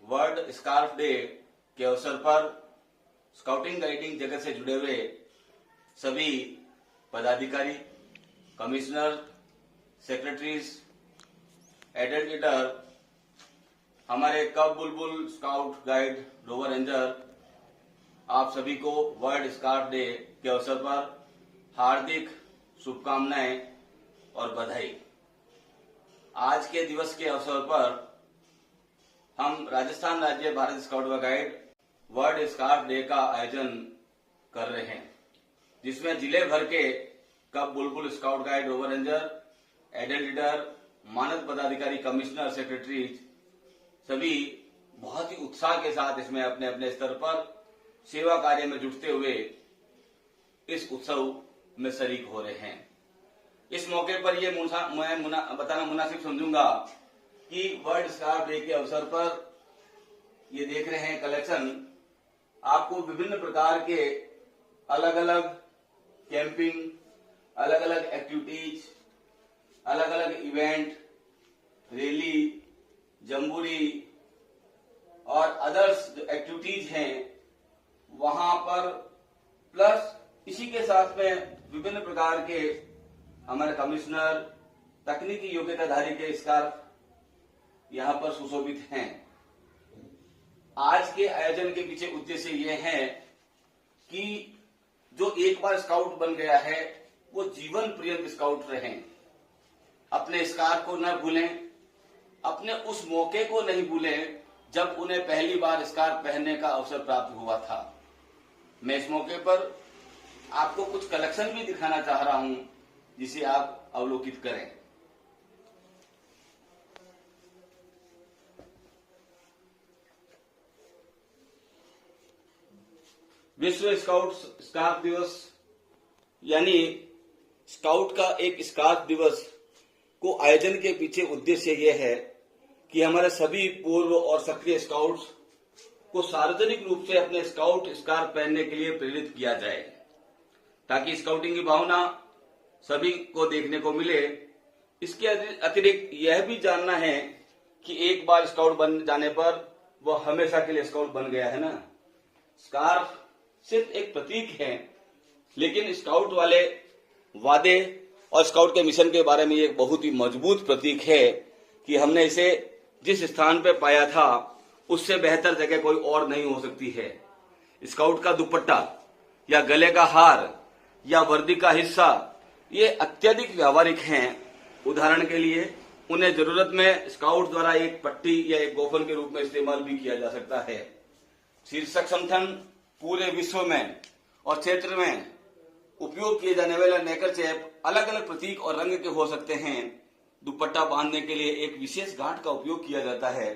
World scarf day के अवसर पर स्काउटिंग गाइडिंग जगत से जुड़े हुए सभी पदाधिकारी, कमिश्नर, सेक्रेटरीज, एडिटर, हमारे कब Bulbul scout guide rover ranger, आप सभी को वर्ल्ड स्कार्फ डे के अवसर पर हार्दिक शुभकामनाएं और बधाई। आज के दिवस के अवसर पर हम राजस्थान राज्य भारत स्काउट व गाइड वर्ल्ड स्कार्फ डे का आयोजन कर रहे हैं, जिसमें जिले भर के कब Bulbul scout guide rover ranger, adult leader, मानद पदाधिकारी, कमिश्नर, सेक्रेटरी सभी बहुत ही उत्साह के साथ इसमें अपने अपने स्तर पर सेवा कार्य में जुटते हुए इस उत्सव में शरीक हो रहे हैं। इस मौके पर मैं बताना मुनासिब समझूंगा कि वर्ल्ड स्कार्फ डे के अवसर पर ये देख रहे हैं कलेक्शन, आपको विभिन्न प्रकार के अलग अलग कैंपिंग, अलग अलग एक्टिविटीज, अलग अलग इवेंट, रैली, जम्बूरी और अदर्स जो एक्टिविटीज हैं वहां पर, प्लस इसी के साथ में विभिन्न प्रकार के हमारे कमिश्नर, तकनीकी योग्यताधारी के स्कार्फ यहाँ पर सुशोभित हैं। आज के आयोजन के पीछे उद्देश्य ये है कि जो एक बार स्काउट बन गया है वो जीवन पर्यंत स्काउट रहें, अपने स्कार्फ को न भूलें, अपने उस मौके को नहीं भूलें जब उन्हें पहली बार स्कार्फ पहनने का अवसर प्राप्त हुआ था। मैं इस मौके पर आपको कुछ कलेक्शन भी दिखाना चाह रहा हूं जिसे आप अवलोकित करें। विश्व स्काउट स्कार्फ दिवस यानी स्काउट का एक स्कार्फ दिवस को आयोजन के पीछे उद्देश्य यह है कि हमारे सभी पूर्व और सक्रिय स्काउट्स को सार्वजनिक रूप से अपने स्काउट स्कार्फ पहनने के लिए प्रेरित किया जाए, ताकि स्काउटिंग की भावना सभी को देखने को मिले। इसके अतिरिक्त यह भी जानना है कि एक बार स्काउट बन जाने पर वह हमेशा के लिए स्काउट बन गया है ना। स्कार्फ सिर्फ एक प्रतीक है, लेकिन स्काउट वाले वादे और स्काउट के मिशन के बारे में एक बहुत ही मजबूत प्रतीक है कि हमने इसे जिस स्थान पे पाया था उससे बेहतर जगह कोई और नहीं हो सकती है। स्काउट का दुपट्टा या गले का हार या वर्दी का हिस्सा ये अत्यधिक व्यावहारिक हैं। उदाहरण के लिए उन्हें जरूरत में स्काउट द्वारा एक पट्टी या एक गोफन के रूप में इस्तेमाल भी किया जा सकता है। शीर्षक संगठन पूरे विश्व में और क्षेत्र में उपयोग किए जाने वाले नेकरचेप अलग अलग प्रतीक और रंग के हो सकते हैं। दुपट्टा बांधने के लिए एक विशेष गांठ का उपयोग किया जाता है।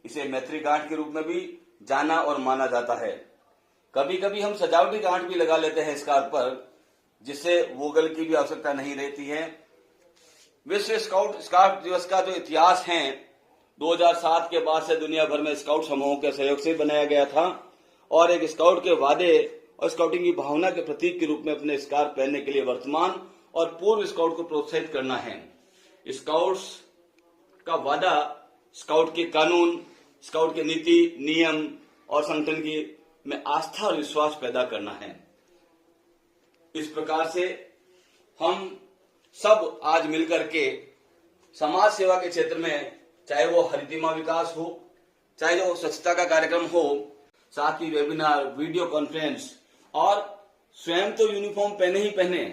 इसे मैत्री गांठ के रूप में भी जाना और माना जाता है। कभी कभी हम सजावटी गांठ भी लगा लेते हैं स्कार्फ पर, जिससे वोगल की भी आवश्यकता नहीं रहती है। विश्व स्काउट स्कार्फ दिवस का जो इतिहास है 2007 के बाद से दुनिया भर में स्काउट समूहों के सहयोग से बनाया गया था और एक स्काउट के वादे और स्काउटिंग की भावना के प्रतीक के रूप में अपने स्कार्फ पहनने के लिए वर्तमान और पूर्व स्काउट को प्रोत्साहित करना है। स्काउट्स का वादा स्काउट के कानून, स्काउट के नीति, नियम और संगठन की में आस्था और विश्वास पैदा करना है। इस प्रकार से हम सब आज मिलकर के समाज सेवा के क्षेत्र में, चाहे वो हरितिमा विकास हो, चाहे वो स्वच्छता का कार्यक्रम हो, साथ ही वेबिनार, वीडियो कॉन्फ्रेंस, और स्वयं तो यूनिफॉर्म पहने ही पहने,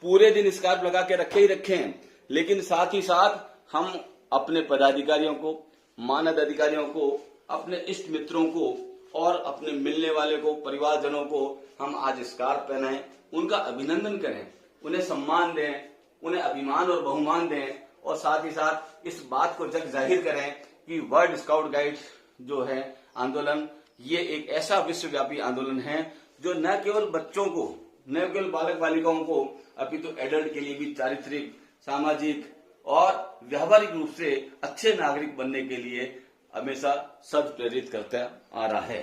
पूरे दिन स्कार्फ लगा के रखे ही रखें, लेकिन साथ ही साथ हम अपने पदाधिकारियों को, मानद अधिकारियों को, अपने इष्ट मित्रों को और अपने मिलने वाले को, परिवारजनों को हम आज स्कार्फ पहनाएं, उनका अभिनंदन करें, उन्हें सम्मान दें, उन्हें अभिमान और बहुमान दें और साथ ही साथ इस बात को जग जाहिर करें कि वर्ल्ड स्काउट गाइड जो है आंदोलन, ये एक ऐसा विश्वव्यापी आंदोलन है जो न केवल बच्चों को, न केवल बालक बालिकाओं को, अपितु एडल्ट के लिए भी चारित्रिक, सामाजिक और व्यावहारिक रूप से अच्छे नागरिक बनने के लिए हमेशा सब प्रेरित करता आ रहा है।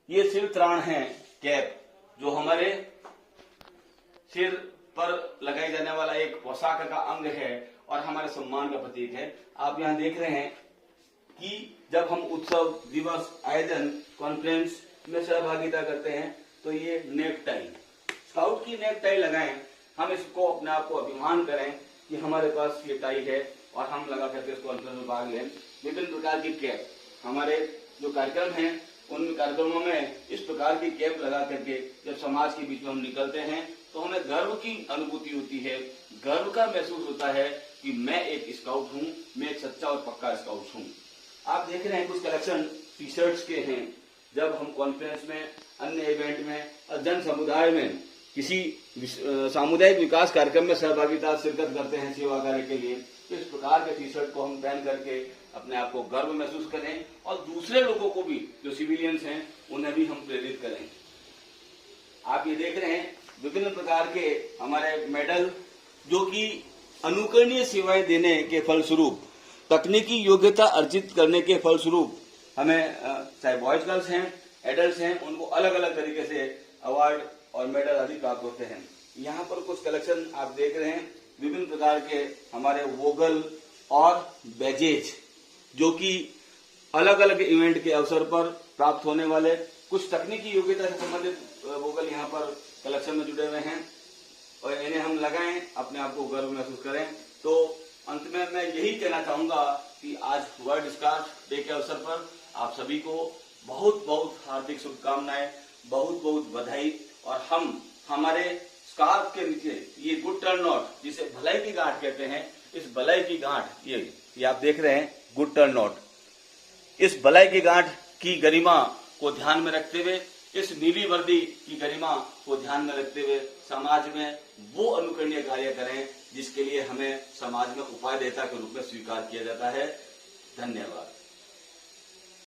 ये सिर त्राण है, कैप, जो हमारे सिर पर लगाई जाने वाला एक पोशाक का अंग है और हमारे सम्मान का प्रतीक है। आप यहाँ देख रहे हैं कि जब हम उत्सव, दिवस, आयोजन, कॉन्फ्रेंस में सहभागिता करते हैं तो ये नेक टाई, स्काउट की नेक टाई लगाएं। हम इसको अपने आप को अभिमान करें कि हमारे पास ये टाई है और हम लगा करके इस कॉन्फ्रेंस में भाग लें। विभिन्न प्रकार की कैप, हमारे जो कार्यक्रम हैं उन कार्यक्रमों में इस प्रकार की कैप लगा करके जब समाज के बीच में हम निकलते हैं तो हमें गर्व की अनुभूति होती है, गर्व का महसूस होता है कि मैं एक स्काउट हूँ, मैं एक सच्चा और पक्का स्काउट हूँ। आप देख रहे हैं कुछ कलेक्शन टी शर्ट्स के हैं। जब हम कॉन्फ्रेंस में, अन्य इवेंट में और जन समुदाय में किसी सामुदायिक विकास कार्यक्रम में सहभागिता शिरकत करते हैं सेवा कार्य के लिए, तो इस प्रकार के टी शर्ट को हम पहन करके अपने आप को गर्व महसूस करें और दूसरे लोगों को भी, जो सिविलियंस हैं, उन्हें भी हम प्रेरित करें। आप ये देख रहे हैं विभिन्न प्रकार के हमारे मेडल, जो कि अनुकरणीय सेवाएं देने के फलस्वरूप, तकनीकी योग्यता अर्जित करने के फलस्वरूप हमें चाहे बॉयज गर्ल्स हैं, एडल्ट हैं, उनको अलग अलग तरीके से अवार्ड और मेडल आदि प्राप्त होते हैं। यहाँ पर कुछ कलेक्शन आप देख रहे हैं विभिन्न प्रकार के हमारे वोगल और बैजेज, जो कि अलग अलग इवेंट के अवसर पर प्राप्त होने वाले कुछ तकनीकी योग्यता से संबंधित वोगल यहाँ पर कलेक्शन में जुड़े हुए हैं और इन्हें हम लगाएं, अपने आप को गर्व महसूस करें। तो अंत में मैं यही कहना चाहूंगा कि आज वर्ल्ड स्काउट डे के अवसर पर आप सभी को बहुत बहुत हार्दिक शुभकामनाएं, बहुत बहुत बधाई। और हम हमारे स्कार्फ के नीचे ये गुड टर्न नॉट, जिसे भलाई की गांठ कहते हैं, इस भलाई की गांठ, ये आप देख रहे हैं गुड टर्न नॉट, इस भलाई की गांठ की गरिमा को ध्यान में रखते हुए, इस नीली वर्दी की गरिमा को ध्यान में रखते हुए समाज में वो अनुकरणीय कार्य करें जिसके लिए हमें समाज में उपायदाता के रूप में स्वीकार किया जाता है। धन्यवाद।